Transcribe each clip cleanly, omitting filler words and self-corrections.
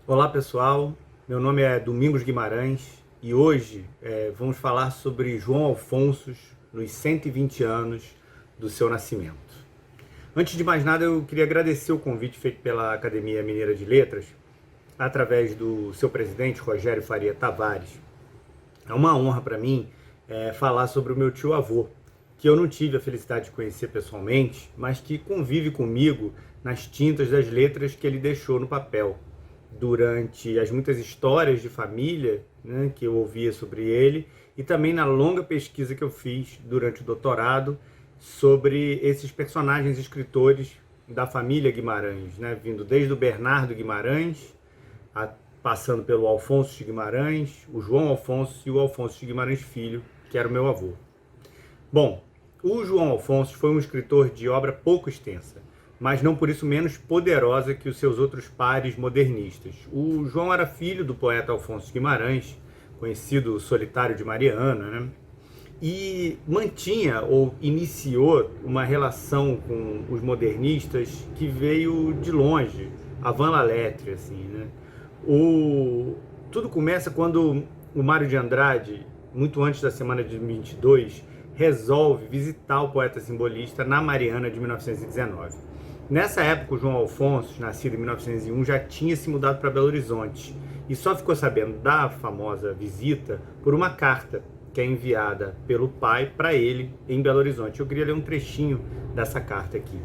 Olá pessoal, meu nome é Domingos Guimarães e hoje vamos falar sobre João Afonso nos 120 anos do seu nascimento. Antes de mais nada, eu queria agradecer o convite feito pela Academia Mineira de Letras através do seu presidente, Rogério Faria Tavares. É uma honra para mim falar sobre o meu tio-avô, que eu não tive a felicidade de conhecer pessoalmente, mas que convive comigo nas tintas das letras que ele deixou no papel, durante as muitas histórias de família, né, que eu ouvia sobre ele, e também na longa pesquisa que eu fiz durante o doutorado sobre esses personagens escritores da família Guimarães, né, vindo desde o Bernardo Guimarães, passando pelo Alfonso de Guimarães, o João Afonso e o Alfonso de Guimarães Filho, que era o meu avô. Bom, o João Afonso foi um escritor de obra pouco extensa, mas não por isso menos poderosa que os seus outros pares modernistas. O João era filho do poeta Alfonso Guimarães, conhecido Solitário de Mariana, né? E mantinha ou iniciou uma relação com os modernistas que veio de longe, avant la lettre, assim, né? Tudo começa quando o Mário de Andrade, muito antes da semana de 22, resolve visitar o poeta simbolista na Mariana de 1919. Nessa época, o João Afonso, nascido em 1901, já tinha se mudado para Belo Horizonte e só ficou sabendo da famosa visita por uma carta que é enviada pelo pai para ele em Belo Horizonte. Eu queria ler um trechinho dessa carta aqui.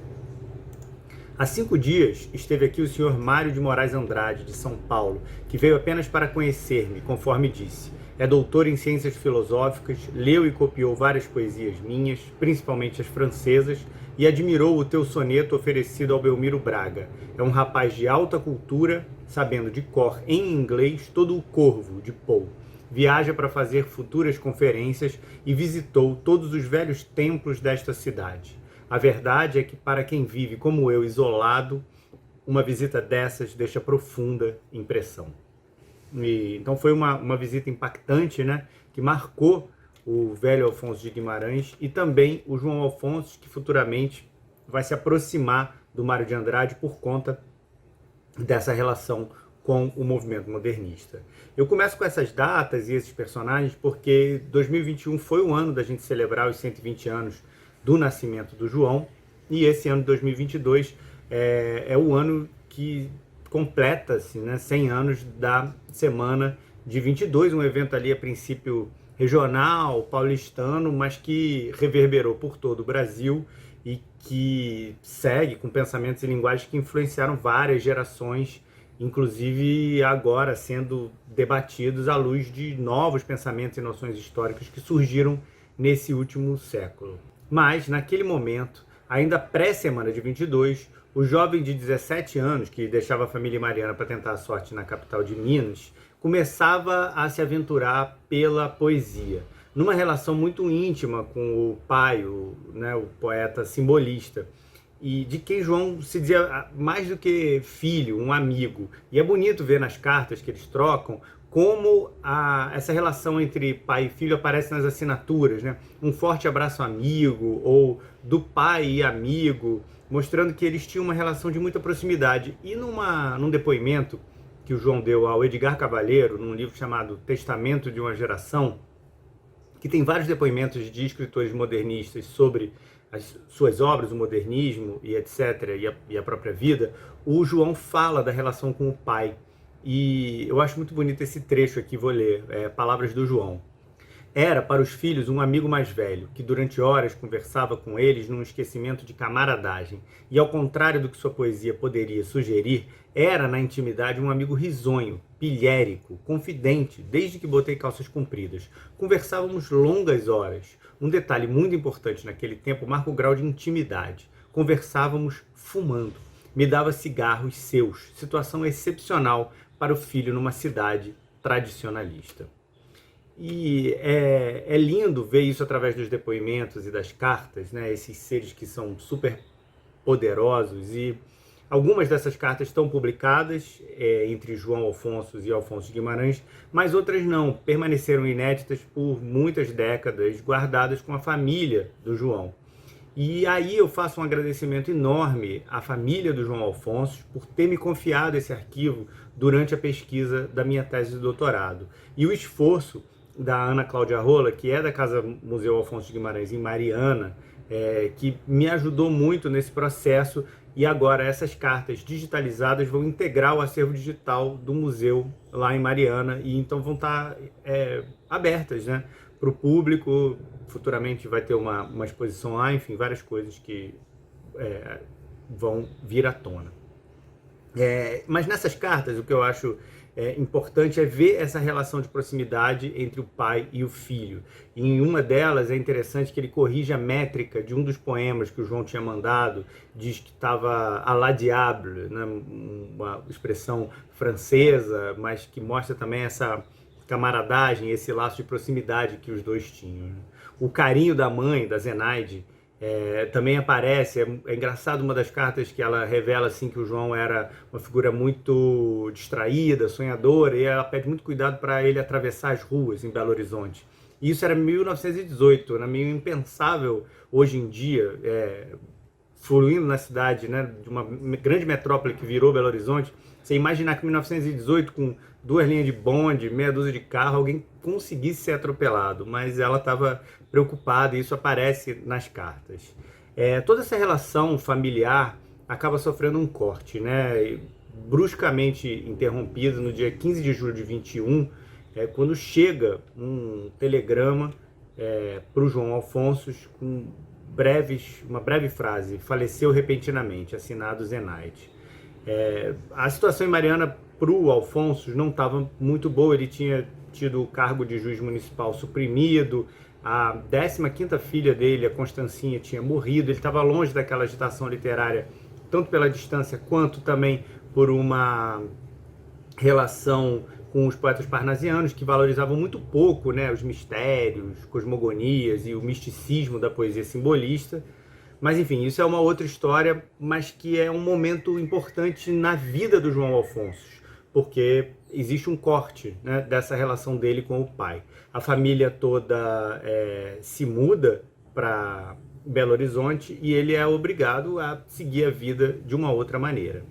Há 5 dias esteve aqui o senhor Mário de Moraes Andrade, de São Paulo, que veio apenas para conhecer-me, conforme disse. É doutor em ciências filosóficas, leu e copiou várias poesias minhas, principalmente as francesas, e admirou o teu soneto oferecido ao Belmiro Braga. É um rapaz de alta cultura, sabendo de cor em inglês todo o Corvo, de Poe. Viaja para fazer futuras conferências e visitou todos os velhos templos desta cidade. A verdade é que para quem vive como eu, isolado, uma visita dessas deixa profunda impressão. Então foi uma visita impactante, né, que marcou o velho Alfonso de Guimarães e também o João Afonso, que futuramente vai se aproximar do Mário de Andrade por conta dessa relação com o movimento modernista. Eu começo com essas datas e esses personagens porque 2021 foi o ano da gente celebrar os 120 anos do nascimento do João, e esse ano de 2022 é o ano que completa-se, né, 100 anos da Semana de 22, um evento ali a princípio regional, paulistano, mas que reverberou por todo o Brasil e que segue com pensamentos e linguagens que influenciaram várias gerações, inclusive agora sendo debatidos à luz de novos pensamentos e noções históricas que surgiram nesse último século. Mas, naquele momento, ainda pré-semana de 22, o jovem de 17 anos, que deixava a família Mariana para tentar a sorte na capital de Minas, começava a se aventurar pela poesia, numa relação muito íntima com o pai, o poeta simbolista, e de quem João se dizia mais do que filho, um amigo. E é bonito ver nas cartas que eles trocam como essa relação entre pai e filho aparece nas assinaturas, né? Um forte abraço amigo, ou do pai e amigo, mostrando que eles tinham uma relação de muita proximidade. E num depoimento que o João deu ao Edgar Cavalheiro, num livro chamado Testamento de uma Geração, que tem vários depoimentos de escritores modernistas sobre as suas obras, o modernismo e etc., e a própria vida, o João fala da relação com o pai. E eu acho muito bonito esse trecho aqui, vou ler, palavras do João. Era para os filhos um amigo mais velho, que durante horas conversava com eles num esquecimento de camaradagem, e ao contrário do que sua poesia poderia sugerir, era na intimidade um amigo risonho, pilhérico, confidente, desde que botei calças compridas. Conversávamos longas horas. Um detalhe muito importante naquele tempo marca o grau de intimidade. Conversávamos fumando. Me dava cigarros seus, situação excepcional para o filho numa cidade tradicionalista. E é lindo ver isso através dos depoimentos e das cartas, né? Esses seres que são super poderosos, e algumas dessas cartas estão publicadas entre João Afonso e Alfonso de Guimarães, mas outras não, permaneceram inéditas por muitas décadas, guardadas com a família do João. E aí eu faço um agradecimento enorme à família do João Alfonso por ter me confiado esse arquivo durante a pesquisa da minha tese de doutorado. E o esforço da Ana Cláudia Rola, que é da Casa Museu Alfonso de Guimarães em Mariana, que me ajudou muito nesse processo, e agora essas cartas digitalizadas vão integrar o acervo digital do museu lá em Mariana, e então vão estar abertas, né, para o público. Futuramente vai ter uma exposição lá, enfim, várias coisas que vão vir à tona. Mas nessas cartas, o que eu acho importante é ver essa relação de proximidade entre o pai e o filho. E em uma delas é interessante que ele corrige a métrica de um dos poemas que o João tinha mandado, diz que estava à la diable, né? Uma expressão francesa, mas que mostra também essa camaradagem, esse laço de proximidade que os dois tinham. O carinho da mãe, da Zenaide, também aparece. É engraçado uma das cartas que ela revela assim, que o João era uma figura muito distraída, sonhadora, e ela pede muito cuidado para ele atravessar as ruas em Belo Horizonte. E isso era em 1918, era meio impensável hoje em dia, fluindo na cidade, né, de uma grande metrópole que virou Belo Horizonte. Você imaginar que em 1918, com 2 linhas de bonde, meia dúzia de carro, alguém conseguisse ser atropelado, mas ela estava preocupada, e isso aparece nas cartas. Toda essa relação familiar acaba sofrendo um corte, né, bruscamente interrompido no dia 15 de julho de 21, quando chega um telegrama para o João Alfonso com uma breve frase: faleceu repentinamente, assinado Zenaide. A situação em Mariana para o Alfonso não estava muito boa. Ele tinha tido o cargo de juiz municipal suprimido, a 15ª filha dele, a Constancinha, tinha morrido, ele estava longe daquela agitação literária, tanto pela distância quanto também por uma relação com os poetas parnasianos, que valorizavam muito pouco, né, os mistérios, cosmogonias e o misticismo da poesia simbolista. Mas enfim, isso é uma outra história, mas que é um momento importante na vida do João Alfonso, porque existe um corte, né, dessa relação dele com o pai. A família toda se muda para Belo Horizonte e ele é obrigado a seguir a vida de uma outra maneira.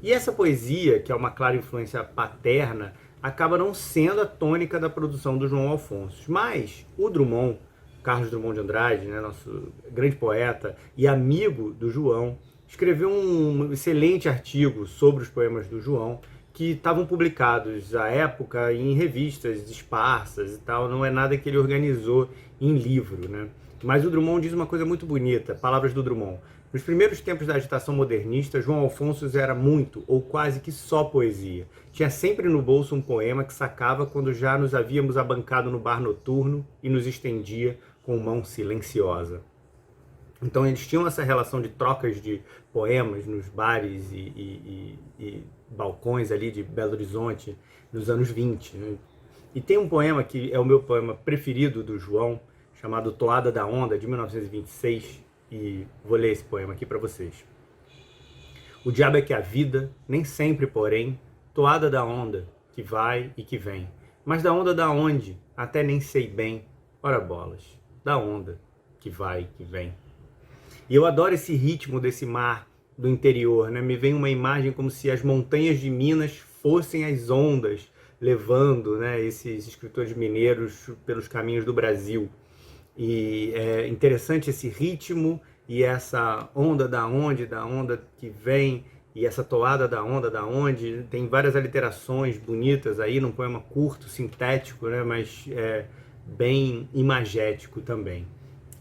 E essa poesia, que é uma clara influência paterna, acaba não sendo a tônica da produção do João Alfonso. Mas o Drummond, Carlos Drummond de Andrade, né, nosso grande poeta e amigo do João, escreveu um excelente artigo sobre os poemas do João, que estavam publicados à época em revistas esparsas e tal. Não é nada que ele organizou em livro, né? Mas o Drummond diz uma coisa muito bonita, palavras do Drummond: nos primeiros tempos da agitação modernista, João Alfonso era muito, ou quase que só poesia. Tinha sempre no bolso um poema que sacava quando já nos havíamos abancado no bar noturno e nos estendia com mão silenciosa. Então eles tinham essa relação de trocas de poemas nos bares e balcões ali de Belo Horizonte nos anos 20. Né? E tem um poema que é o meu poema preferido do João, chamado Toada da Onda, de 1926, e vou ler esse poema aqui para vocês. O diabo é que a vida, nem sempre, porém, toada da onda, que vai e que vem. Mas da onda da onde? Até nem sei bem. Ora bolas, da onda, que vai e que vem. E eu adoro esse ritmo desse mar do interior, né? Me vem uma imagem como se as montanhas de Minas fossem as ondas, levando, né, esses escritores mineiros pelos caminhos do Brasil. E é interessante esse ritmo e essa onda da onda que vem, e essa toada da onde. Tem várias aliterações bonitas aí, num poema curto, sintético, né, mas bem imagético também.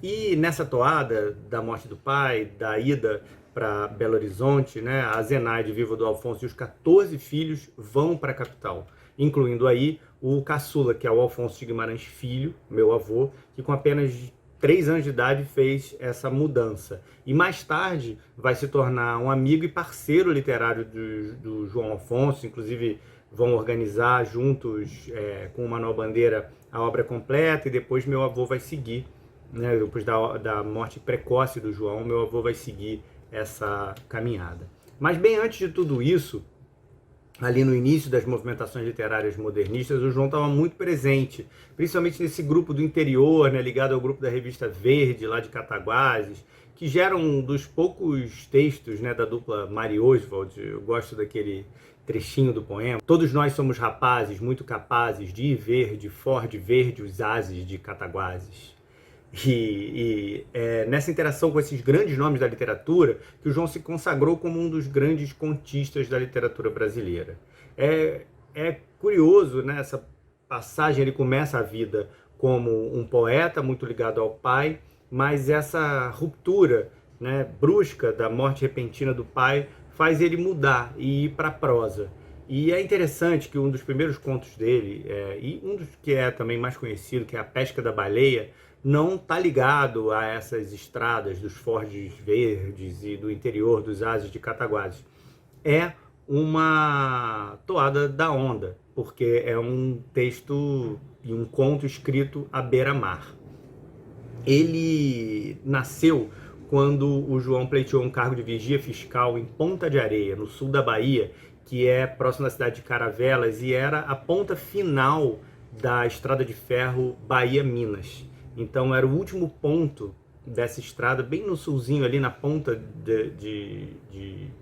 E nessa toada da morte do pai, da ida para Belo Horizonte, né, a Zenaide, viva do Alfonso, e os 14 filhos vão para a capital, incluindo aí o caçula, que é o Alfonso de Guimarães Filho, meu avô, que com apenas 3 anos de idade fez essa mudança. E mais tarde vai se tornar um amigo e parceiro literário do João Alfonso. Inclusive vão organizar juntos com o Manuel Bandeira a obra completa, e depois meu avô vai seguir, né, depois da morte precoce do João, meu avô vai seguir essa caminhada. Mas bem antes de tudo isso, ali no início das movimentações literárias modernistas, o João estava muito presente, principalmente nesse grupo do interior, né, ligado ao grupo da Revista Verde, lá de Cataguases, que gera um dos poucos textos, né, da dupla Mari Oswald. Eu gosto daquele trechinho do poema. Todos nós somos rapazes muito capazes de ir ver de Ford verde os ases de Cataguases. Nessa interação com esses grandes nomes da literatura que o João se consagrou como um dos grandes contistas da literatura brasileira. É curioso, né? Essa passagem, ele começa a vida como um poeta muito ligado ao pai, mas essa ruptura, né, brusca da morte repentina do pai faz ele mudar e ir para a prosa. E é interessante que um dos primeiros contos dele, e um dos que é também mais conhecido, que é A Pesca da Baleia, não está ligado a essas estradas dos Fordes Verdes e do interior dos Ases de Cataguases. É uma toada da onda, porque é um texto e um conto escrito à beira-mar. Ele nasceu quando o João pleiteou um cargo de vigia fiscal em Ponta de Areia, no sul da Bahia, que é próximo da cidade de Caravelas, e era a ponta final da estrada de ferro Bahia-Minas. Então era o último ponto dessa estrada, bem no sulzinho, ali na ponta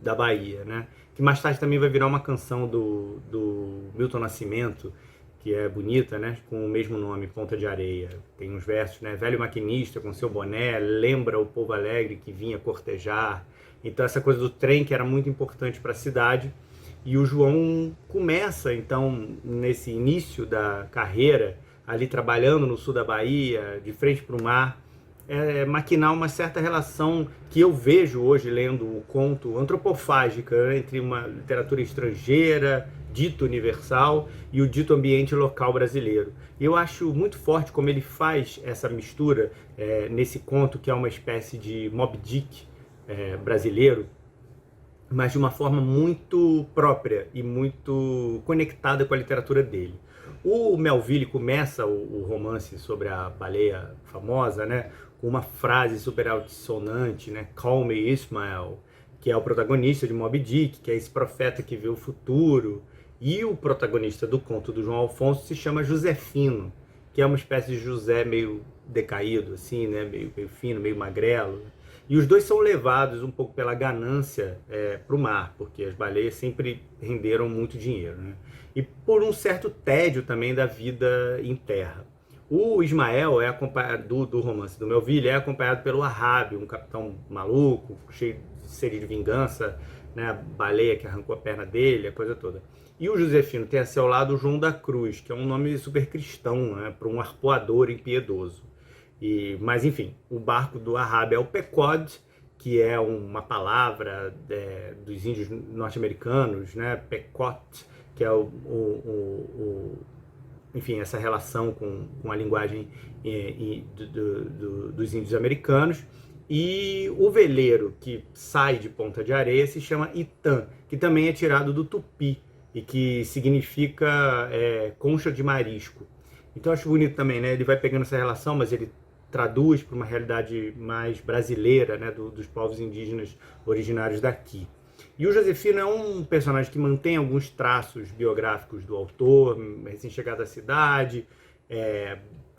da Bahia, né? Que mais tarde também vai virar uma canção do Milton Nascimento, que é bonita, né? Com o mesmo nome, Ponta de Areia. Tem uns versos, né? Velho maquinista com seu boné, lembra o povo alegre que vinha cortejar. Então essa coisa do trem que era muito importante para a cidade. E o João começa, então, nesse início da carreira, ali trabalhando no sul da Bahia, de frente para o mar, maquinar uma certa relação que eu vejo hoje, lendo o conto, antropofágica, né, entre uma literatura estrangeira, dito universal, e o dito ambiente local brasileiro. E eu acho muito forte como ele faz essa mistura nesse conto, que é uma espécie de Moby Dick brasileiro, mas de uma forma muito própria e muito conectada com a literatura dele. O Melville começa o romance sobre a baleia famosa, né, com uma frase super altissonante, né, Call me Ismael, que é o protagonista de Moby Dick, que é esse profeta que vê o futuro. E o protagonista do conto do João Alfonso se chama Josefino, que é uma espécie de José meio decaído, assim, né, meio fino, meio magrelo. E os dois são levados um pouco pela ganância para o mar, porque as baleias sempre renderam muito dinheiro, né? E por um certo tédio também da vida em terra. O Ismael é acompanhado do romance do Melville, é acompanhado pelo Ahab, um capitão maluco, cheio de sede de vingança, né? A baleia que arrancou a perna dele, a coisa toda. E o Josefino tem a seu lado o João da Cruz, que é um nome super cristão, né? Para um arpoador impiedoso. Mas enfim, o barco do Ahab é o Pequod, que é uma palavra dos índios norte-americanos, né? Pequot, que é enfim, essa relação com a linguagem dos índios americanos. E o veleiro que sai de Ponta de Areia se chama Itã, que também é tirado do tupi e que significa concha de marisco. Então eu acho bonito também, né? Ele vai pegando essa relação, mas ele traduz para uma realidade mais brasileira, né? Dos povos indígenas originários daqui. E o Josefino é um personagem que mantém alguns traços biográficos do autor, recém-chegado à cidade,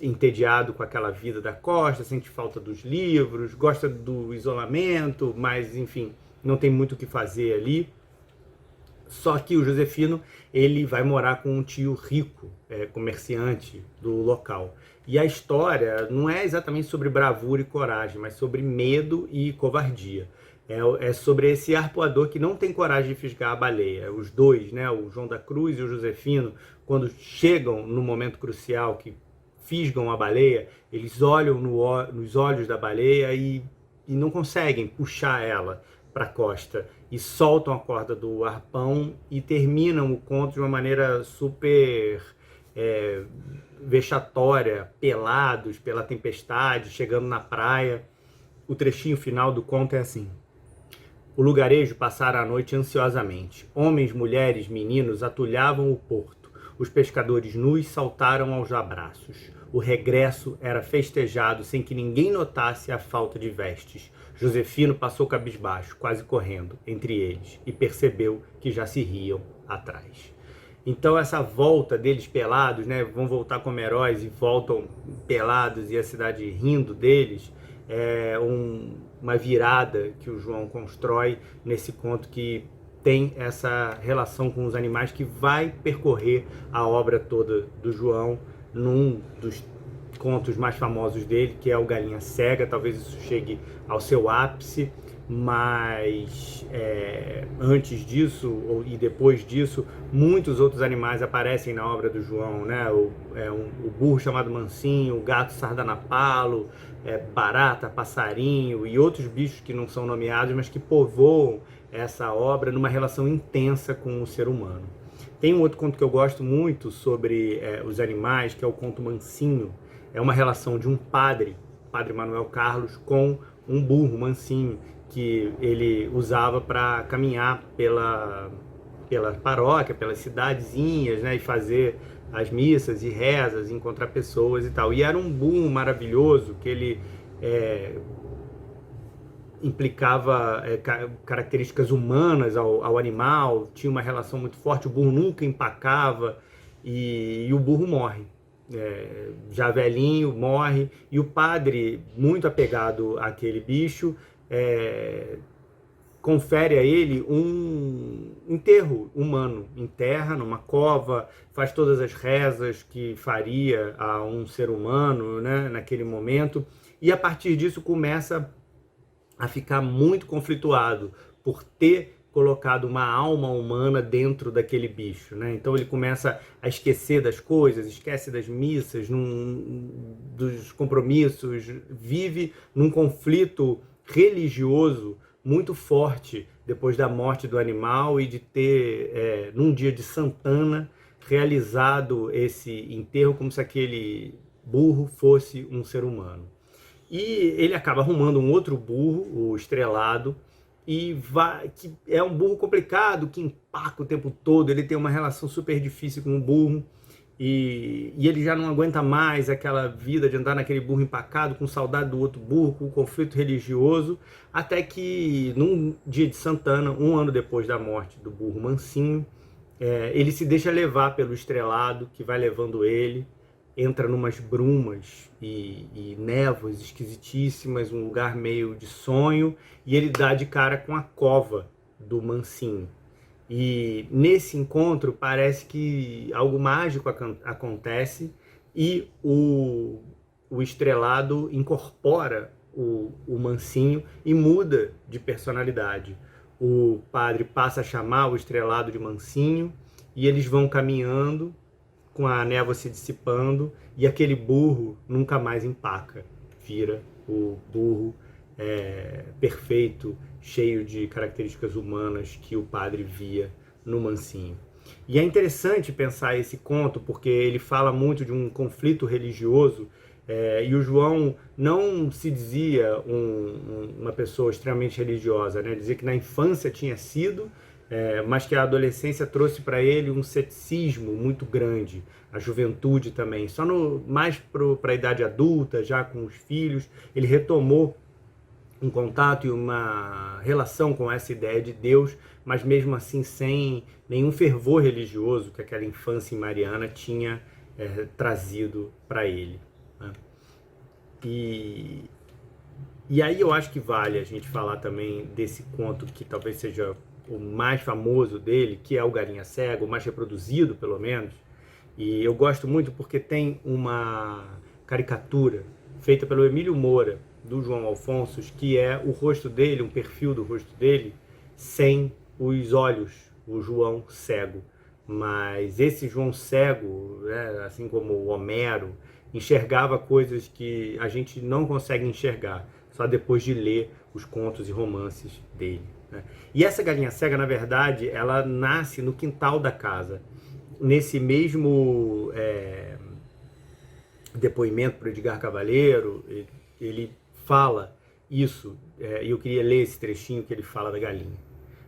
entediado com aquela vida da costa, sente falta dos livros, gosta do isolamento, mas, enfim, não tem muito o que fazer ali. Só que o Josefino, ele vai morar com um tio rico, comerciante do local. E a história não é exatamente sobre bravura e coragem, mas sobre medo e covardia. É sobre esse arpoador que não tem coragem de fisgar a baleia. Os dois, né, o João da Cruz e o Josefino, quando chegam no momento crucial que fisgam a baleia, eles olham nos olhos da baleia e não conseguem puxar ela para a costa. E soltam a corda do arpão e terminam o conto de uma maneira super vexatória, pelados pela tempestade, chegando na praia. O trechinho final do conto é assim: o lugarejo passara a noite ansiosamente. Homens, mulheres, meninos atulhavam o porto. Os pescadores nus saltaram aos abraços. O regresso era festejado sem que ninguém notasse a falta de vestes. Josefino passou cabisbaixo, quase correndo, entre eles, e percebeu que já se riam atrás. Então essa volta deles pelados, né, vão voltar como heróis e voltam pelados e a cidade rindo deles, uma virada que o João constrói nesse conto que tem essa relação com os animais que vai percorrer a obra toda do João num dos contos mais famosos dele, que é o Galinha Cega. Talvez isso chegue ao seu ápice, mas antes disso e depois disso, muitos outros animais aparecem na obra do João, né? O burro chamado Mansinho, o gato sardanapalo, barata, passarinho e outros bichos que não são nomeados, mas que povoam essa obra numa relação intensa com o ser humano. Tem um outro conto que eu gosto muito sobre os animais, que é o conto Mansinho. É uma relação de um padre, Padre Manuel Carlos, com um burro, Mansinho, que ele usava para caminhar pela paróquia, pelas cidadezinhas, né, e fazer as missas e rezas, encontrar pessoas e tal. E era um burro maravilhoso, que ele implicava características humanas ao animal, tinha uma relação muito forte, o burro nunca empacava e o burro morre. Já velhinho, morre, e o padre, muito apegado àquele bicho, confere a ele um enterro humano, enterra numa cova, faz todas as rezas que faria a um ser humano, né, naquele momento, e a partir disso começa a ficar muito conflituado por ter colocado uma alma humana dentro daquele bicho, né? Então ele começa a esquecer das coisas, esquece das missas, dos compromissos, vive num conflito religioso muito forte depois da morte do animal e de ter, num dia de Santana, realizado esse enterro como se aquele burro fosse um ser humano. E ele acaba arrumando um outro burro, o Estrelado, que é um burro complicado, que empaca o tempo todo, ele tem uma relação super difícil com o burro, e ele já não aguenta mais aquela vida de andar naquele burro empacado, com saudade do outro burro, com conflito religioso, até que num dia de Santana, um ano depois da morte do burro Mansinho, ele se deixa levar pelo Estrelado, que vai levando ele, entra numas brumas e névoas esquisitíssimas, um lugar meio de sonho, e ele dá de cara com a cova do Mansinho. E nesse encontro parece que algo mágico acontece e o Estrelado incorpora o Mansinho e muda de personalidade. O padre passa a chamar o Estrelado de Mansinho e eles vão caminhando com a névoa se dissipando, e aquele burro nunca mais empaca, vira o burro perfeito, cheio de características humanas que o padre via no Mansinho. E é interessante pensar esse conto, porque ele fala muito de um conflito religioso, e o João não se dizia uma pessoa extremamente religiosa, né? Dizia que na infância tinha sido, mas que a adolescência trouxe para ele um ceticismo muito grande, a juventude também. Só mais para a idade adulta, já com os filhos, ele retomou um contato e uma relação com essa ideia de Deus, mas mesmo assim sem nenhum fervor religioso que aquela infância em Mariana tinha trazido para ele, né? E aí eu acho que vale a gente falar também desse conto que talvez seja o mais famoso dele, que é o Galinha Cega, o mais reproduzido pelo menos, e eu gosto muito porque tem uma caricatura feita pelo Emílio Moura, do João Alfonso, que é o rosto dele, um perfil do rosto dele, sem os olhos, o João cego. Mas esse João cego, né, assim como o Homero, enxergava coisas que a gente não consegue enxergar, só depois de ler os contos e romances dele, né? E essa galinha cega, na verdade, ela nasce no quintal da casa. Nesse mesmo depoimento para o Edgar Cavaleiro, ele fala isso, e eu queria ler esse trechinho que ele fala da galinha.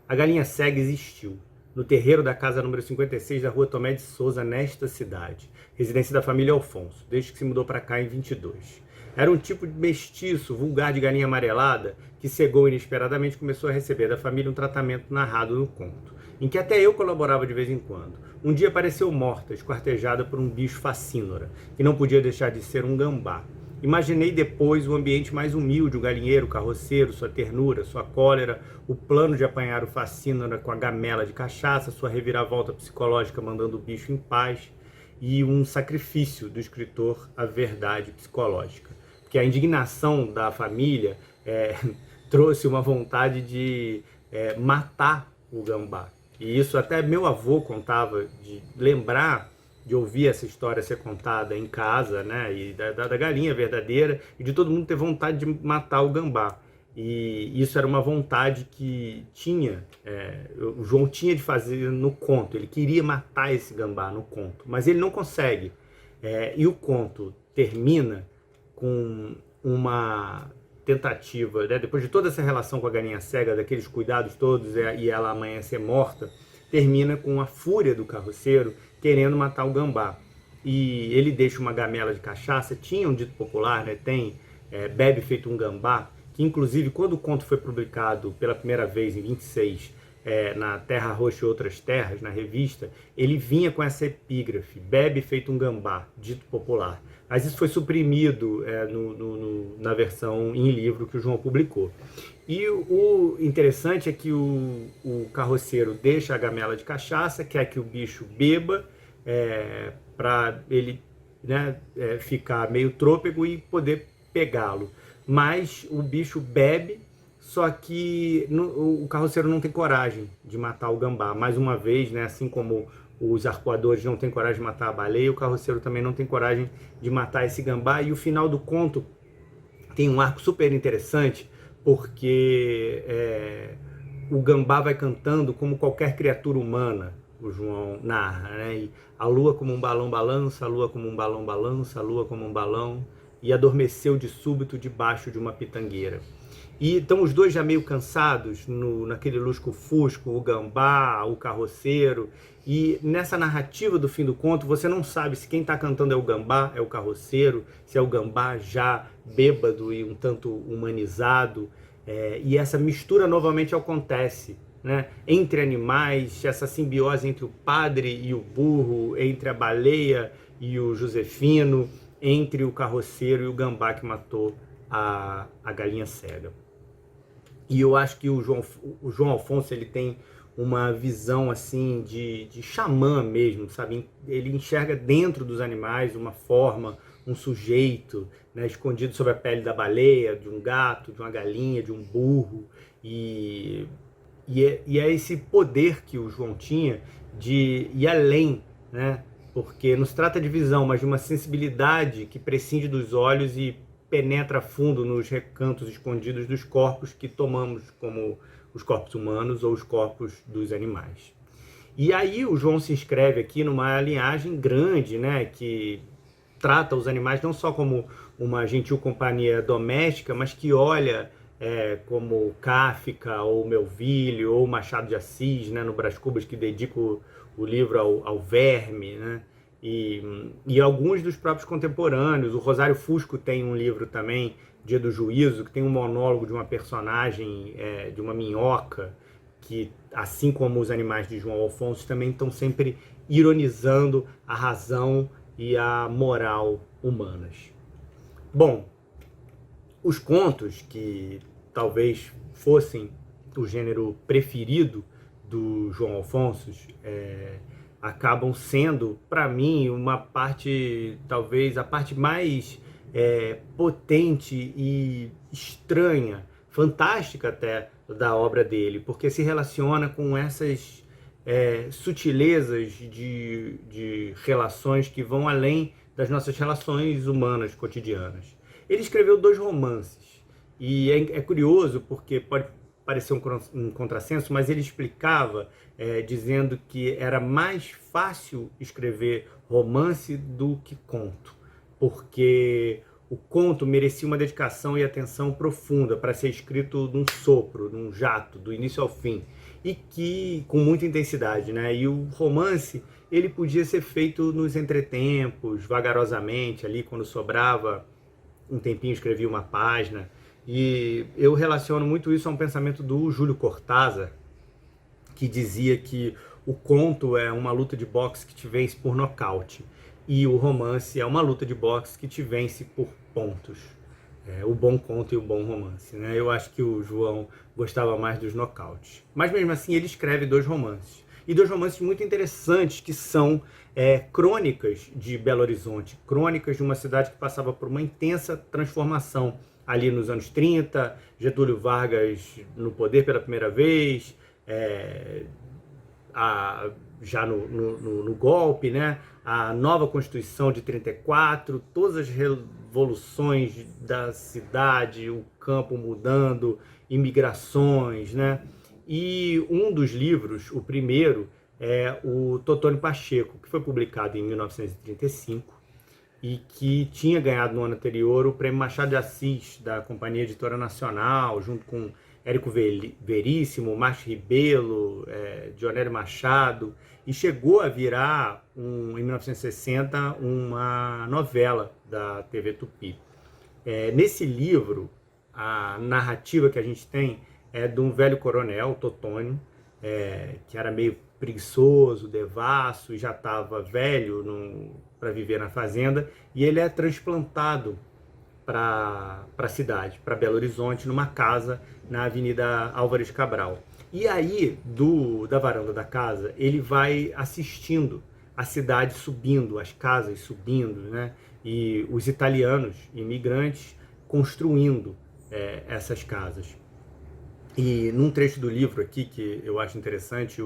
A galinha cega existiu no terreiro da casa número 56 da rua Tomé de Souza, nesta cidade, residência da família Alfonso, desde que se mudou para cá em 22. Era um tipo de mestiço, vulgar de galinha amarelada, que cegou inesperadamente e começou a receber da família um tratamento narrado no conto, em que até eu colaborava de vez em quando. Um dia apareceu morta, esquartejada por um bicho facínora, que não podia deixar de ser um gambá. Imaginei depois o ambiente mais humilde, o galinheiro, o carroceiro, sua ternura, sua cólera, o plano de apanhar o fascínora com a gamela de cachaça, sua reviravolta psicológica mandando o bicho em paz e um sacrifício do escritor à verdade psicológica. Porque a indignação da família trouxe uma vontade de matar o gambá. E isso até meu avô contava, de lembrar, de ouvir essa história ser contada em casa, né, e da galinha verdadeira, e de todo mundo ter vontade de matar o gambá. E isso era uma vontade que o João tinha de fazer no conto. Ele queria matar esse gambá no conto, mas ele não consegue. E o conto termina com uma tentativa, né, depois de toda essa relação com a galinha cega, daqueles cuidados todos, e ela amanhecer morta, termina com a fúria do carroceiro querendo matar o gambá. E ele deixa uma gamela de cachaça, tinha um dito popular, né, bebe feito um gambá, que inclusive quando o conto foi publicado pela primeira vez em 26, na Terra Roxa e Outras Terras, na revista, ele vinha com essa epígrafe, bebe feito um gambá, dito popular. Mas isso foi suprimido na versão em livro que o João publicou. E o interessante é que o carroceiro deixa a gamela de cachaça, quer que o bicho beba, para ele, né, ficar meio trôpego e poder pegá-lo. Mas o bicho bebe, só que o carroceiro não tem coragem de matar o gambá. Mais uma vez, né, assim como os arpoadores não têm coragem de matar a baleia, o carroceiro também não tem coragem de matar esse gambá. E o final do conto tem um arco super interessante, porque o gambá vai cantando como qualquer criatura humana, o João narra, né? E a lua como um balão balança, a lua como um balão balança, a lua como um balão, e adormeceu de súbito debaixo de uma pitangueira. E estão os dois já meio cansados, naquele lusco-fusco, o gambá, o carroceiro. E nessa narrativa do fim do conto, você não sabe se quem está cantando é o gambá, é o carroceiro, se é o gambá já bêbado e um tanto humanizado. E essa mistura novamente acontece, né, entre animais, essa simbiose entre o padre e o burro, entre a baleia e o Josefino, entre o carroceiro e o gambá que matou a galinha cega. E eu acho que o João Alfonso, ele tem uma visão assim de xamã mesmo, sabe? Ele enxerga dentro dos animais uma forma, um sujeito, né, escondido sob a pele da baleia, de um gato, de uma galinha, de um burro. E é esse poder que o João tinha de ir além, né? Porque não se trata de visão, mas de uma sensibilidade que prescinde dos olhos e penetra fundo nos recantos escondidos dos corpos que tomamos como os corpos humanos ou os corpos dos animais. E aí o João se inscreve aqui numa linhagem grande, né, que trata os animais não só como uma gentil companhia doméstica, mas que olha como Kafka, ou Melville, ou Machado de Assis, né, no Brás Cubas, que dedica o livro ao verme, né? E alguns dos próprios contemporâneos. O Rosário Fusco tem um livro também, Dia do Juízo, que tem um monólogo de uma personagem, de uma minhoca, que, assim como os animais de João Alfonso, também estão sempre ironizando a razão e a moral humanas. Bom, os contos, que talvez fossem o gênero preferido do João Alfonso, acabam sendo, para mim, uma parte, talvez a parte mais potente e estranha, fantástica até, da obra dele, porque se relaciona com essas sutilezas de relações que vão além das nossas relações humanas cotidianas. Ele escreveu 2 romances, e é curioso porque pode parecer um contrassenso, mas ele explicava dizendo que era mais fácil escrever romance do que conto, porque o conto merecia uma dedicação e atenção profunda para ser escrito num sopro, num jato, do início ao fim, e que com muita intensidade, né? E o romance, ele podia ser feito nos entretempos, vagarosamente, ali quando sobrava um tempinho, escrevia uma página. E eu relaciono muito isso a um pensamento do Júlio Cortázar, que dizia que o conto é uma luta de boxe que te vence por nocaute. e o romance é uma luta de boxe que te vence por pontos. O bom conto e o bom romance, né? Eu acho que o João gostava mais dos nocautes. Mas mesmo assim ele escreve 2 romances. E 2 romances muito interessantes que são crônicas de Belo Horizonte, crônicas de uma cidade que passava por uma intensa transformação ali nos anos 30, Getúlio Vargas no poder pela primeira vez, já no golpe, né? A nova Constituição de 34, todas as revoluções da cidade, o campo mudando, imigrações, né? E um dos livros, o primeiro, é o Totônio Pacheco, que foi publicado em 1935 e que tinha ganhado no ano anterior o Prêmio Machado de Assis, da Companhia Editora Nacional, junto com Érico Veríssimo, Márcio Ribeiro, Dionélio Machado, e chegou a virar, em 1960, uma novela da TV Tupi. Nesse livro, a narrativa que a gente tem é de um velho coronel, Totônio, que era meio preguiçoso, devasso, e já estava velho para viver na fazenda, e ele é transplantado para a cidade, para Belo Horizonte, numa casa na Avenida Álvares Cabral. E aí, da varanda da casa, ele vai assistindo a cidade subindo, as casas subindo, né? E os italianos, imigrantes, construindo essas casas. E num trecho do livro aqui, que eu acho interessante,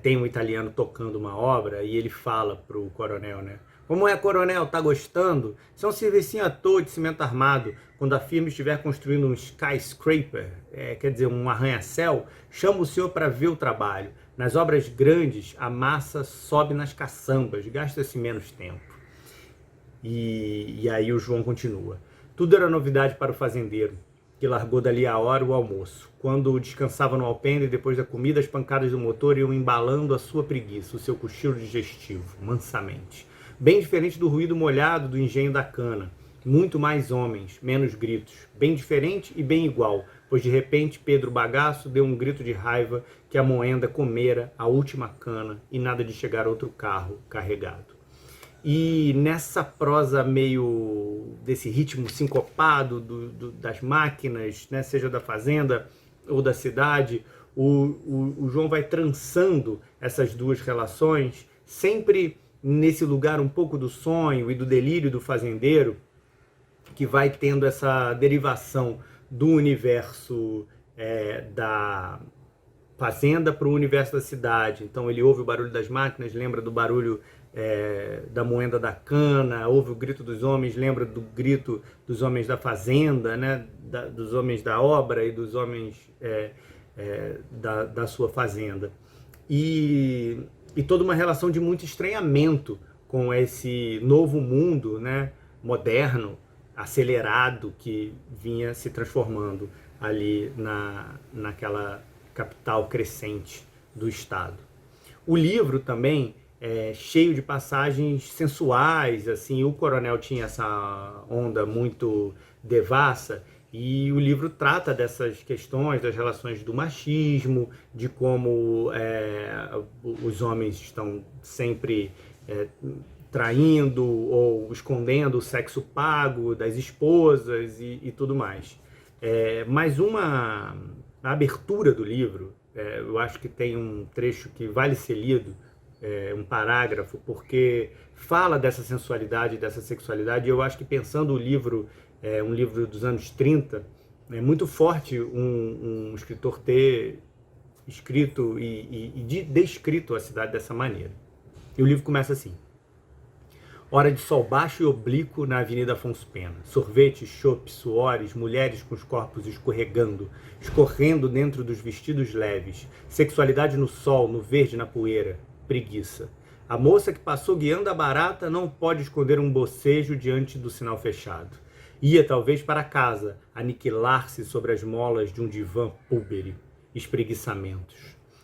tem um italiano tocando uma obra e ele fala pro coronel, né? Como é, coronel? Tá gostando? Isso é um servicinho à toa de cimento armado. Quando a firma estiver construindo um skyscraper, quer dizer, um arranha-céu, chama o senhor para ver o trabalho. Nas obras grandes, a massa sobe nas caçambas, gasta-se menos tempo. E aí o João continua. Tudo era novidade para o fazendeiro, que largou dali a hora o almoço. Quando descansava no alpendre, depois da comida, as pancadas do motor iam embalando a sua preguiça, o seu cochilo digestivo, mansamente. Bem diferente do ruído molhado do engenho da cana. Muito mais homens, menos gritos. Bem diferente e bem igual, pois de repente Pedro Bagaço deu um grito de raiva que a moenda comera a última cana e nada de chegar outro carro carregado. E nessa prosa meio desse ritmo sincopado das máquinas, né, seja da fazenda ou da cidade, o João vai trançando essas duas relações, sempre nesse lugar um pouco do sonho e do delírio do fazendeiro, que vai tendo essa derivação do universo da fazenda para o universo da cidade. Então ele ouve o barulho das máquinas, lembra do barulho da moenda da cana, ouve o grito dos homens, lembra do grito dos homens da fazenda, né? Dos homens da obra e dos homens da sua fazenda. E toda uma relação de muito estranhamento com esse novo mundo, né? Moderno, acelerado, que vinha se transformando ali naquela capital crescente do estado. O livro também cheio de passagens sensuais, assim, o coronel tinha essa onda muito devassa, e o livro trata dessas questões, das relações do machismo, de como os homens estão sempre traindo ou escondendo o sexo pago das esposas e tudo mais. Mas na abertura do livro, eu acho que tem um trecho que vale ser lido, um parágrafo, porque fala dessa sensualidade, dessa sexualidade. Eu acho que pensando o livro, um livro dos anos 30, é muito forte um escritor ter escrito e descrito a cidade dessa maneira. E o livro começa assim: hora de sol baixo e oblíquo na Avenida Afonso Pena. Sorvetes, chopp, suores, mulheres com os corpos escorregando, escorrendo dentro dos vestidos leves. Sexualidade no sol, no verde, na poeira. Preguiça. A moça que passou guiando a barata não pode esconder um bocejo diante do sinal fechado. Ia talvez para casa, aniquilar-se sobre as molas de um divã púbere. Espreguiçamentos.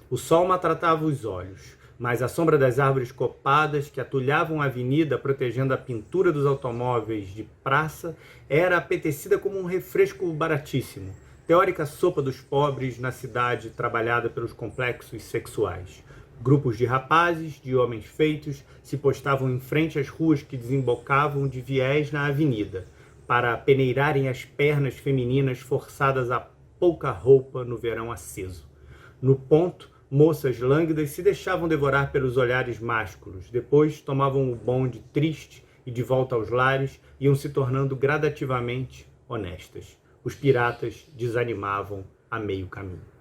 O sol maltratava os olhos, mas a sombra das árvores copadas que atulhavam a avenida, protegendo a pintura dos automóveis de praça, era apetecida como um refresco baratíssimo. Teórica sopa dos pobres na cidade trabalhada pelos complexos sexuais. Grupos de rapazes, de homens feitos, se postavam em frente às ruas que desembocavam de viés na avenida, para peneirarem as pernas femininas forçadas a pouca roupa no verão aceso. No ponto, moças lânguidas se deixavam devorar pelos olhares másculos, depois tomavam o bonde triste e de volta aos lares iam se tornando gradativamente honestas. Os piratas desanimavam a meio caminho.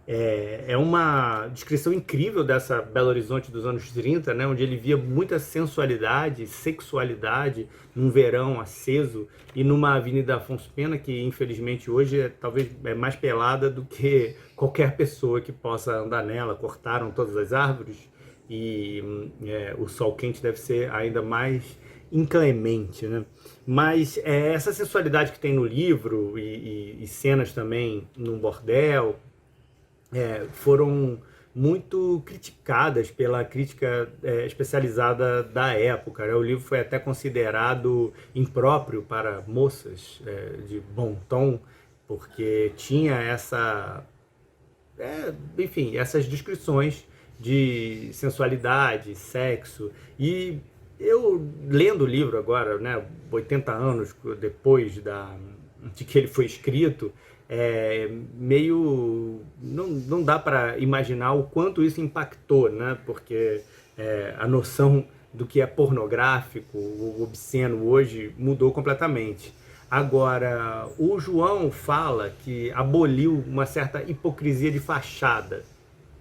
É uma descrição incrível dessa Belo Horizonte dos anos 30, né, onde ele via muita sensualidade, sexualidade, num verão aceso e numa Avenida Afonso Pena, que infelizmente hoje talvez é mais pelada do que qualquer pessoa que possa andar nela. Cortaram todas as árvores e o sol quente deve ser ainda mais inclemente, né? Mas essa sensualidade que tem no livro e cenas também num bordel, foram muito criticadas pela crítica especializada da época, né? O livro foi até considerado impróprio para moças de bom tom, porque tinha essas descrições de sensualidade, sexo. E eu, lendo o livro agora, né, 80 anos depois de que ele foi escrito, não dá para imaginar o quanto isso impactou, né? Porque a noção do que é pornográfico, o obsceno hoje mudou completamente. Agora, o João fala que aboliu uma certa hipocrisia de fachada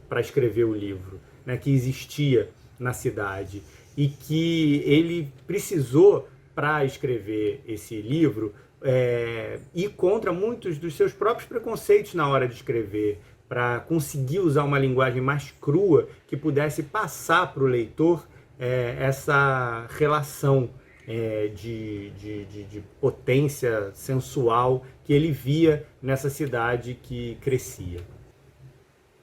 para escrever o livro, né, que existia na cidade, e que ele precisou, para escrever esse livro, ir contra muitos dos seus próprios preconceitos na hora de escrever, para conseguir usar uma linguagem mais crua que pudesse passar para o leitor essa relação de potência sensual que ele via nessa cidade que crescia.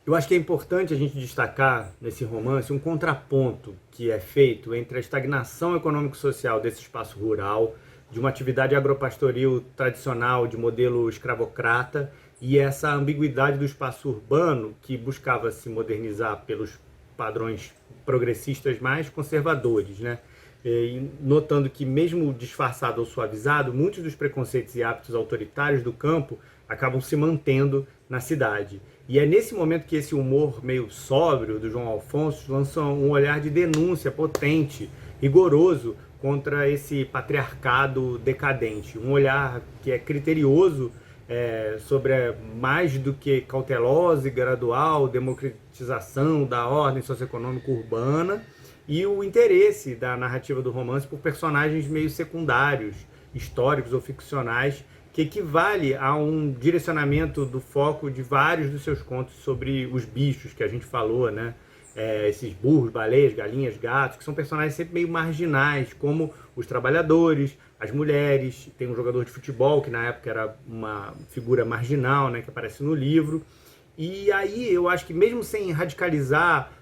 Eu acho que é importante a gente destacar nesse romance um contraponto que é feito entre a estagnação econômico-social desse espaço rural, de uma atividade agropastoril tradicional de modelo escravocrata, e essa ambiguidade do espaço urbano que buscava se modernizar pelos padrões progressistas mais conservadores, né? E notando que, mesmo disfarçado ou suavizado, muitos dos preconceitos e hábitos autoritários do campo acabam se mantendo na cidade. E é nesse momento que esse humor meio sóbrio do João Alfonso lança um olhar de denúncia potente, rigoroso, contra esse patriarcado decadente. Um olhar que é criterioso sobre mais do que cautelosa e gradual democratização da ordem socioeconômica urbana, e o interesse da narrativa do romance por personagens meio secundários, históricos ou ficcionais, que equivale a um direcionamento do foco de vários dos seus contos sobre os bichos que a gente falou, né? Esses burros, baleias, galinhas, gatos, que são personagens sempre meio marginais, como os trabalhadores, as mulheres. Tem um jogador de futebol que na época era uma figura marginal, né, que aparece no livro. E aí eu acho que, mesmo sem radicalizar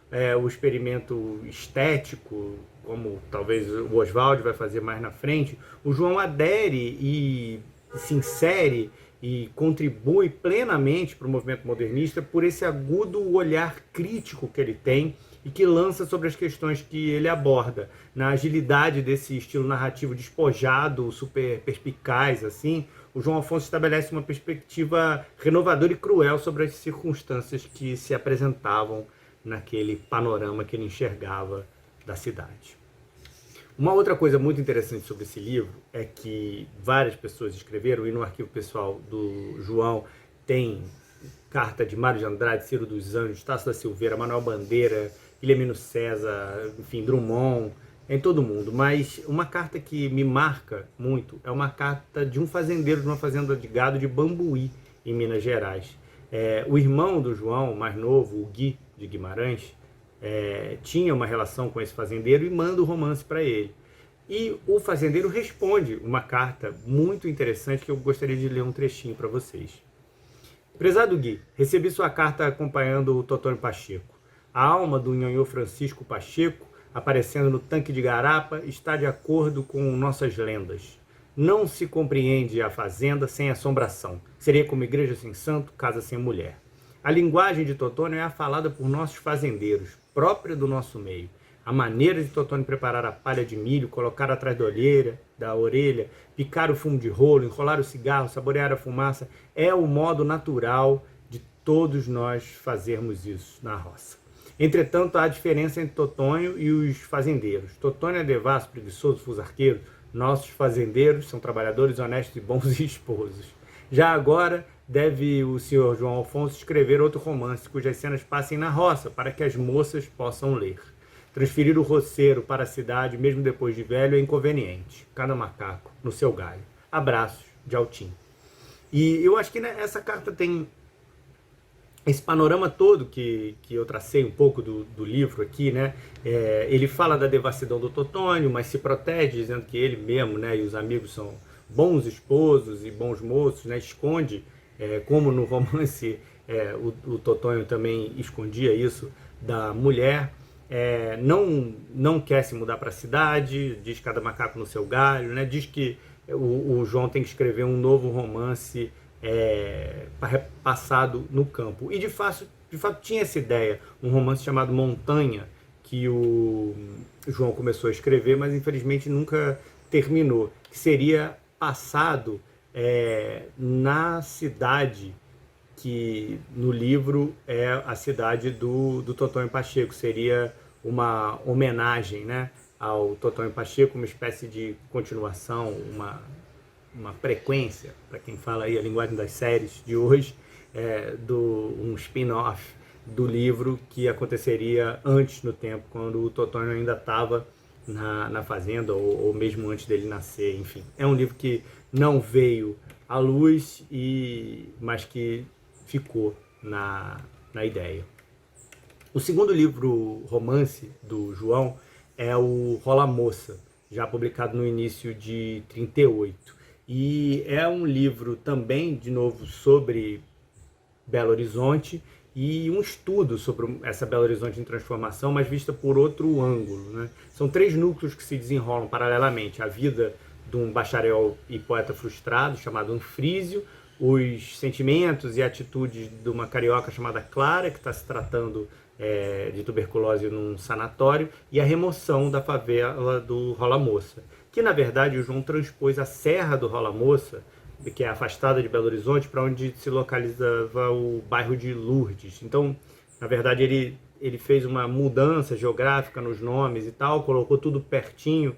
o experimento estético, como talvez o Oswald vai fazer mais na frente, o João adere e se insere e contribui plenamente para o movimento modernista por esse agudo olhar crítico que ele tem e que lança sobre as questões que ele aborda. Na agilidade desse estilo narrativo despojado, super perspicaz, assim, o João Alfonso estabelece uma perspectiva renovadora e cruel sobre as circunstâncias que se apresentavam naquele panorama que ele enxergava da cidade. Uma outra coisa muito interessante sobre esse livro é que várias pessoas escreveram, e no arquivo pessoal do João tem carta de Mário de Andrade, Ciro dos Anjos, Tasso da Silveira, Manuel Bandeira, Guilhermino César, enfim, Drummond, em todo mundo. Mas uma carta que me marca muito é uma carta de um fazendeiro de uma fazenda de gado de Bambuí, em Minas Gerais. O irmão do João, mais novo, o Gui de Guimarães, tinha uma relação com esse fazendeiro e manda o romance para ele. E o fazendeiro responde uma carta muito interessante que eu gostaria de ler um trechinho para vocês. Prezado Gui, recebi sua carta acompanhando o Totônio Pacheco. A alma do nhonhô Francisco Pacheco, aparecendo no tanque de garapa, está de acordo com nossas lendas. Não se compreende a fazenda sem assombração. Seria como igreja sem santo, casa sem mulher. A linguagem de Totônio é a falada por nossos fazendeiros, própria do nosso meio. A maneira de Totônio preparar a palha de milho, colocar atrás da orelha, picar o fumo de rolo, enrolar o cigarro, saborear a fumaça, é o modo natural de todos nós fazermos isso na roça. Entretanto, há diferença entre Totônio e os fazendeiros. Totônio é devasso, preguiçoso, fusarqueiro. Nossos fazendeiros são trabalhadores honestos e bons esposos. Já agora, deve o senhor João Alfonso escrever outro romance cujas cenas passem na roça, para que as moças possam ler. Transferir o roceiro para a cidade, mesmo depois de velho, é inconveniente. Cada macaco no seu galho. Abraços de Altim. E eu acho que essa carta tem esse panorama todo que eu tracei um pouco do livro aqui, né? Ele fala da devassidão do Totônio, mas se protege, dizendo que ele mesmo, né, e os amigos são bons esposos e bons moços, né? Esconde, como no romance o Totônio também escondia isso da mulher. Não quer se mudar para a cidade, diz cada macaco no seu galho, né? Diz que o João tem que escrever um novo romance passado no campo. E de fato tinha essa ideia, um romance chamado Montanha, que o João começou a escrever, mas infelizmente nunca terminou, que seria passado na cidade que no livro é a cidade do Totônio Pacheco. Seria uma homenagem, né, ao Totônio Pacheco, uma espécie de continuação, uma frequência, para quem fala aí a linguagem das séries de hoje, um spin-off do livro que aconteceria antes no tempo, quando o Totônio ainda estava na fazenda, ou mesmo antes dele nascer, enfim. É um livro que não veio à luz, mas que ficou na ideia. O segundo livro romance do João é o Rola Moça, já publicado no início de 38. E é um livro também, de novo, sobre Belo Horizonte e um estudo sobre essa Belo Horizonte em transformação, mas vista por outro ângulo, né? São 3 núcleos que se desenrolam paralelamente: a vida de um bacharel e poeta frustrado chamado Anfrísio, os sentimentos e atitudes de uma carioca chamada Clara, que está se tratando de tuberculose num sanatório, e a remoção da favela do Rola Moça, que na verdade o João transpôs a Serra do Rola Moça, que é afastada de Belo Horizonte, para onde se localizava o bairro de Lourdes. Então, na verdade, ele fez uma mudança geográfica nos nomes e tal, colocou tudo pertinho.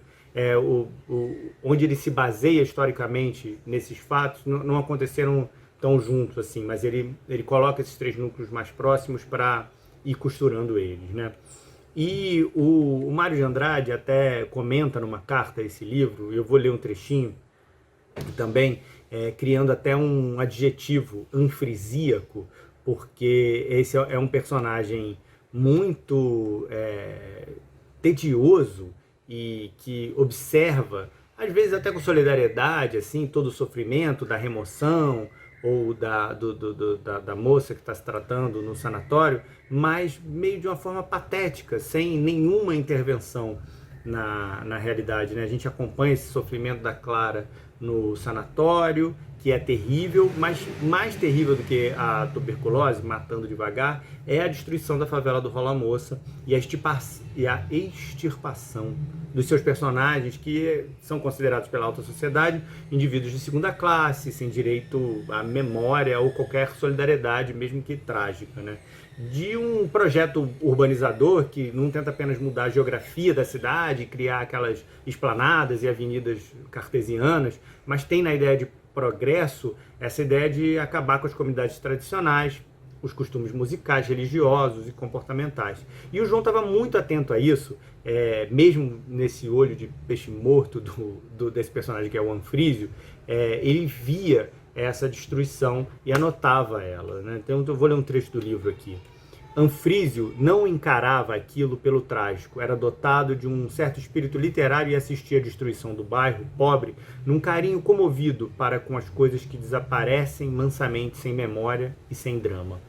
Onde ele se baseia historicamente nesses fatos não aconteceram tão juntos assim, mas ele coloca esses 3 núcleos mais próximos para ir costurando eles, né? E o Mário de Andrade até comenta numa carta esse livro, e eu vou ler um trechinho também, criando até um adjetivo anfrisíaco, porque esse é um personagem muito tedioso e que observa, às vezes até com solidariedade, assim, todo o sofrimento da remoção ou da moça que está se tratando no sanatório, mas meio de uma forma patética, sem nenhuma intervenção na realidade, né? A gente acompanha esse sofrimento da Clara no sanatório, que é terrível, mas mais terrível do que a tuberculose, matando devagar, é a destruição da favela do Rola Moça e a extirpação dos seus personagens, que são considerados pela alta sociedade indivíduos de segunda classe, sem direito à memória ou qualquer solidariedade, mesmo que trágica, né? De um projeto urbanizador que não tenta apenas mudar a geografia da cidade, criar aquelas esplanadas e avenidas cartesianas, mas tem na ideia de progresso essa ideia de acabar com as comunidades tradicionais, os costumes musicais, religiosos e comportamentais. E o João estava muito atento a isso, mesmo nesse olho de peixe morto desse personagem que é o Anfrísio, ele via essa destruição e anotava ela, né? Então eu vou ler um trecho do livro aqui. Anfrísio não encarava aquilo pelo trágico, era dotado de um certo espírito literário e assistia à destruição do bairro pobre num carinho comovido para com as coisas que desaparecem mansamente, sem memória e sem drama.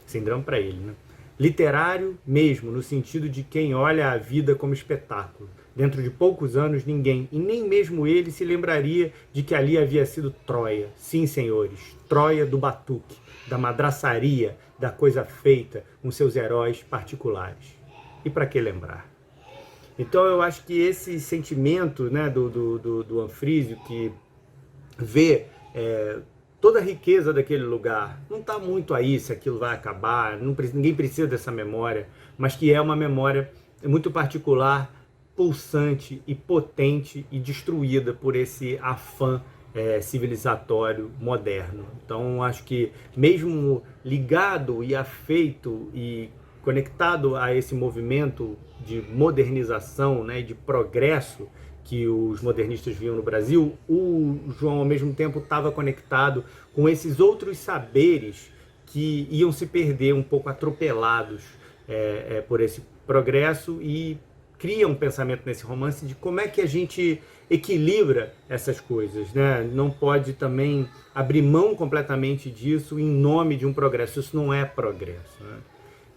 Sem drama para ele, né? Literário mesmo, no sentido de quem olha a vida como espetáculo. Dentro de poucos anos, ninguém, e nem mesmo ele, se lembraria de que ali havia sido Troia. Sim, senhores, Troia do batuque, da madraçaria, da coisa feita, com seus heróis particulares. E para que lembrar? Então eu acho que esse sentimento, né, do Anfrísio, que vê toda a riqueza daquele lugar, não está muito aí se aquilo vai acabar, ninguém precisa dessa memória, mas que é uma memória muito particular, pulsante e potente e destruída por esse afã civilizatório moderno. Então acho que mesmo ligado e afeito e conectado a esse movimento de modernização, né, de progresso que os modernistas viam no Brasil, o João ao mesmo tempo estava conectado com esses outros saberes que iam se perder um pouco atropelados por esse progresso, e cria um pensamento nesse romance de como é que a gente equilibra essas coisas, né? Não pode também abrir mão completamente disso em nome de um progresso. Isso não é progresso, né?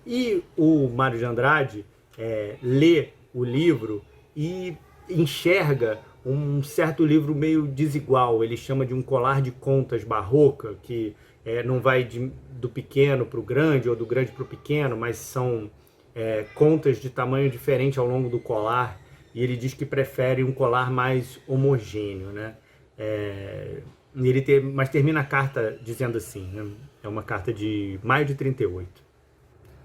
E o Mário de Andrade lê o livro e enxerga um certo livro meio desigual. Ele chama de um colar de contas barroca, que não vai do pequeno para o grande ou do grande para o pequeno, mas são contas de tamanho diferente ao longo do colar, e ele diz que prefere um colar mais homogêneo, né? Mas termina a carta dizendo assim, né? É uma carta de maio de 38.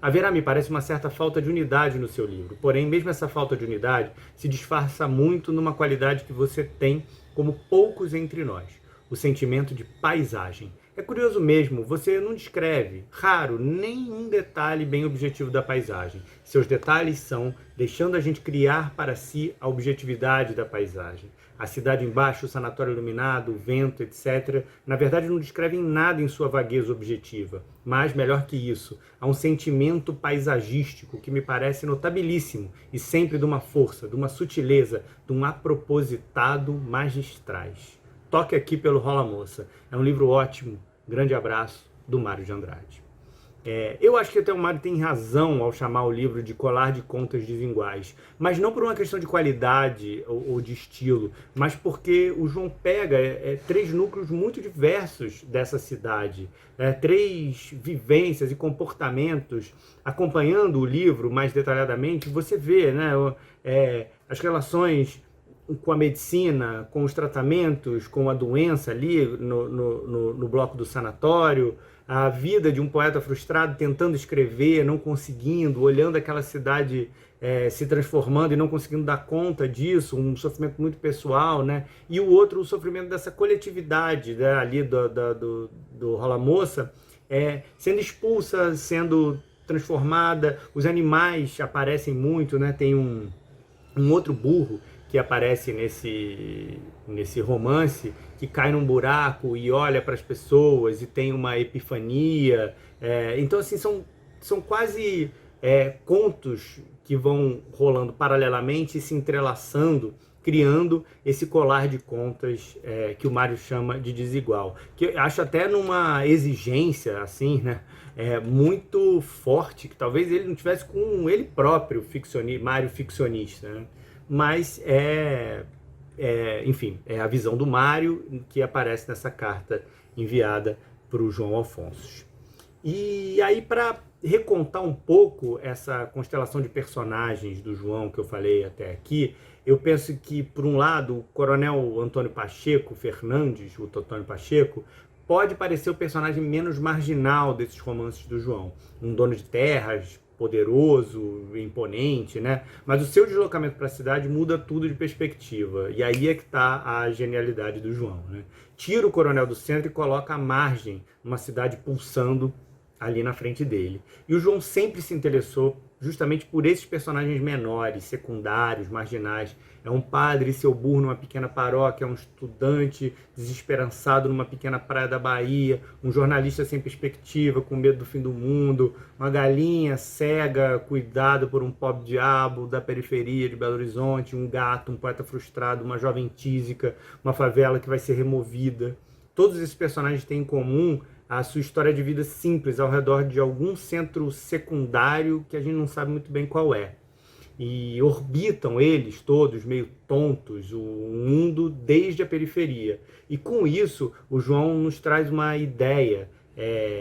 Haverá, me parece, uma certa falta de unidade no seu livro, porém, mesmo essa falta de unidade se disfarça muito numa qualidade que você tem como poucos entre nós, o sentimento de paisagem. É curioso mesmo, você não descreve, raro, nenhum detalhe bem objetivo da paisagem. Seus detalhes são deixando a gente criar para si a objetividade da paisagem. A cidade embaixo, o sanatório iluminado, o vento, etc. Na verdade, não descrevem nada em sua vagueza objetiva. Mas, melhor que isso, há um sentimento paisagístico que me parece notabilíssimo e sempre de uma força, de uma sutileza, de um apropositado magistrais. Toque aqui pelo Rola Moça. É um livro ótimo. Grande abraço, do Mário de Andrade. Eu acho que até o Mário tem razão ao chamar o livro de colar de contas desiguais, mas não por uma questão de qualidade ou de estilo, mas porque o João pega três núcleos muito diversos dessa cidade, três vivências e comportamentos. Acompanhando o livro mais detalhadamente, você vê, né, as relações com a medicina, com os tratamentos, com a doença ali no bloco do sanatório, a vida de um poeta frustrado tentando escrever, não conseguindo, olhando aquela cidade se transformando e não conseguindo dar conta disso, um sofrimento muito pessoal, né? E o outro, o sofrimento dessa coletividade, né, ali do Rola Moça, sendo expulsa, sendo transformada. Os animais aparecem muito, né? Tem um outro burro que aparece nesse romance, que cai num buraco e olha para as pessoas e tem uma epifania. Então, assim, são quase contos que vão rolando paralelamente e se entrelaçando, criando esse colar de contas que o Mário chama de desigual. Que eu acho até numa exigência, assim, né, muito forte, que talvez ele não tivesse com ele próprio, Mário ficcionista, né? Mas enfim, é a visão do Mário que aparece nessa carta enviada para o João Afonso. E aí, para recontar um pouco essa constelação de personagens do João que eu falei até aqui, eu penso que, por um lado, o coronel Antônio Pacheco Fernandes, o Totônio Pacheco, pode parecer o personagem menos marginal desses romances do João. Um dono de terras, poderoso, imponente, né? Mas o seu deslocamento para a cidade muda tudo de perspectiva. E aí é que está a genialidade do João, né? Tira o coronel do centro e coloca a margem, uma cidade pulsando ali na frente dele. E o João sempre se interessou justamente por esses personagens menores, secundários, marginais. É um padre e seu burro numa pequena paróquia, é um estudante desesperançado numa pequena praia da Bahia, um jornalista sem perspectiva, com medo do fim do mundo, uma galinha cega, cuidado por um pobre diabo da periferia de Belo Horizonte, um gato, um poeta frustrado, uma jovem tísica, uma favela que vai ser removida. Todos esses personagens têm em comum a sua história de vida simples ao redor de algum centro secundário que a gente não sabe muito bem qual é. e orbitam eles todos meio tontos, o mundo desde a periferia. E com isso, o João nos traz uma ideia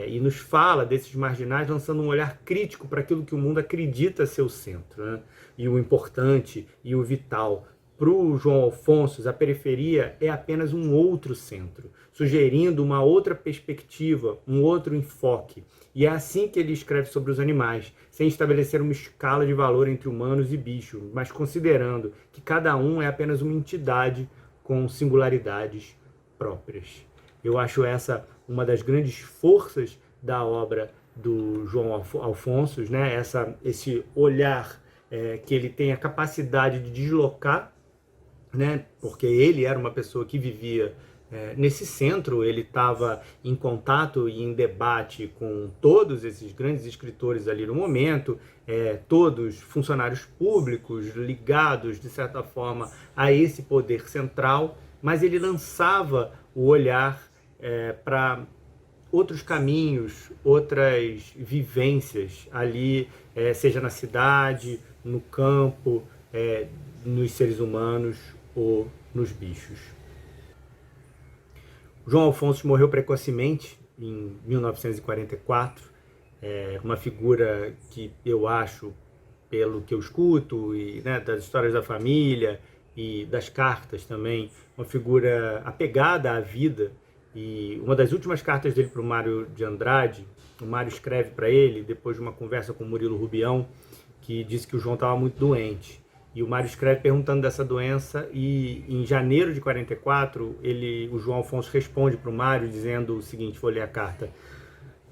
e nos fala desses marginais, lançando um olhar crítico para aquilo que o mundo acredita ser o centro, né? E o importante e o vital. Para o João Alfonso, a periferia é apenas um outro centro, sugerindo uma outra perspectiva, um outro enfoque. E é assim que ele escreve sobre os animais, sem estabelecer uma escala de valor entre humanos e bichos, mas considerando que cada um é apenas uma entidade com singularidades próprias. Eu acho essa uma das grandes forças da obra do João Alfonso, né? Esse olhar que ele tem a capacidade de deslocar, né? Porque ele era uma pessoa que vivia nesse centro, ele estava em contato e em debate com todos esses grandes escritores ali no momento, todos funcionários públicos ligados, de certa forma, a esse poder central, mas ele lançava o olhar para outros caminhos, outras vivências ali, seja na cidade, no campo, nos seres humanos ou nos bichos. João Alfonso morreu precocemente em 1944, uma figura que eu acho, pelo que eu escuto, e das histórias da família e das cartas também, uma figura apegada à vida. E uma das últimas cartas dele para o Mário de Andrade, o Mário escreve para ele, depois de uma conversa com o Murilo Rubião, que disse que o João estava muito doente. E o Mário escreve perguntando dessa doença, e em janeiro de 44, o João Alfonso responde para o Mário dizendo o seguinte, vou ler a carta: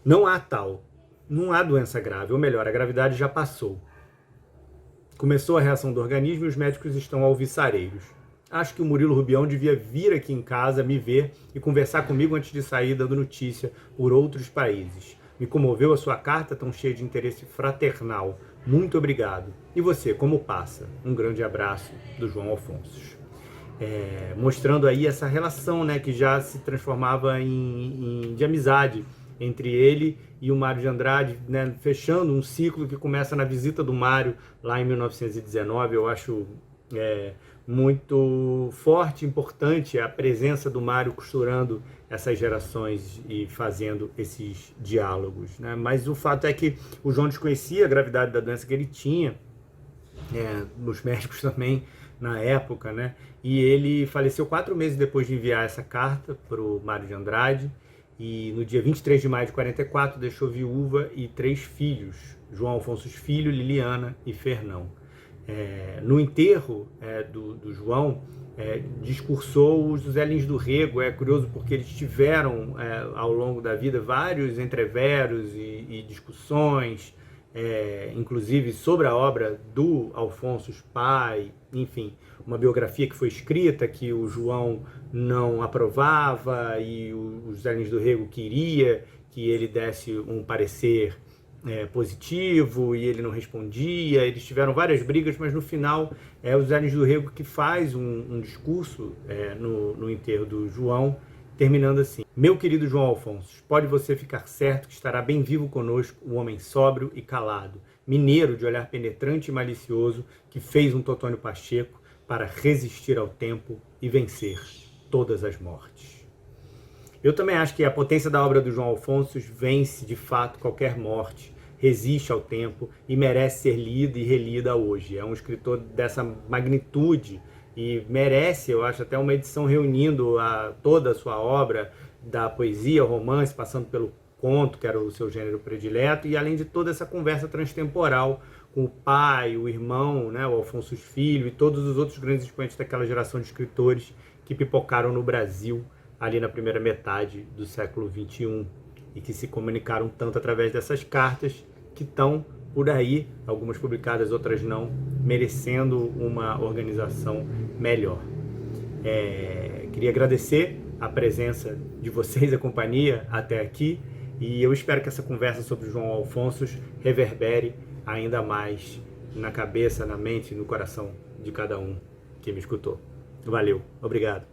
não há doença grave, ou melhor, a gravidade já passou. Começou a reação do organismo e os médicos estão alvissareiros. Acho que o Murilo Rubião devia vir aqui em casa me ver e conversar comigo antes de sair dando notícia por outros países. Me comoveu a sua carta tão cheia de interesse fraternal. Muito obrigado. E você, como passa? Um grande abraço do João Alfonso. Mostrando aí essa relação, né, que já se transformava de amizade entre ele e o Mário de Andrade, né, fechando um ciclo que começa na visita do Mário lá em 1919. Eu acho muito forte, importante a presença do Mário costurando essas gerações e fazendo esses diálogos, né? Mas o fato é que o João desconhecia a gravidade da doença que ele tinha, os médicos também na época, né? E ele faleceu 4 meses depois de enviar essa carta para o Mário de Andrade, e no dia 23 de maio de 44 deixou viúva e 3 filhos, João Alfonso Filho, Liliana e Fernão. No enterro do João, discursou o José Lins do Rego. É curioso porque eles tiveram, ao longo da vida, vários entreveros e discussões, inclusive sobre a obra do Alfonso pai, enfim, uma biografia que foi escrita que o João não aprovava e o José Lins do Rego queria que ele desse um parecer positivo, e ele não respondia. Eles tiveram várias brigas, mas no final o José Lins do Rego que faz um discurso no enterro do João, terminando assim: meu querido João Alfonso, pode você ficar certo que estará bem vivo conosco o homem sóbrio e calado, mineiro de olhar penetrante e malicioso, que fez um Totônio Pacheco para resistir ao tempo e vencer todas as mortes. Eu também acho que a potência da obra do João Alfonso vence de fato qualquer morte, resiste ao tempo e merece ser lida e relida hoje. É um escritor dessa magnitude e merece, eu acho, até uma edição reunindo toda a sua obra, da poesia ao romance, passando pelo conto, que era o seu gênero predileto, e além de toda essa conversa transtemporal com o pai, o irmão, né, o Alfonso Filho, e todos os outros grandes expoentes daquela geração de escritores que pipocaram no Brasil ali na primeira metade do século XXI e que se comunicaram tanto através dessas cartas que estão por aí, algumas publicadas, outras não, merecendo uma organização melhor. Queria agradecer a presença de vocês, a companhia até aqui, e eu espero que essa conversa sobre João Alfonso reverbere ainda mais na cabeça, na mente e no coração de cada um que me escutou. Valeu, obrigado.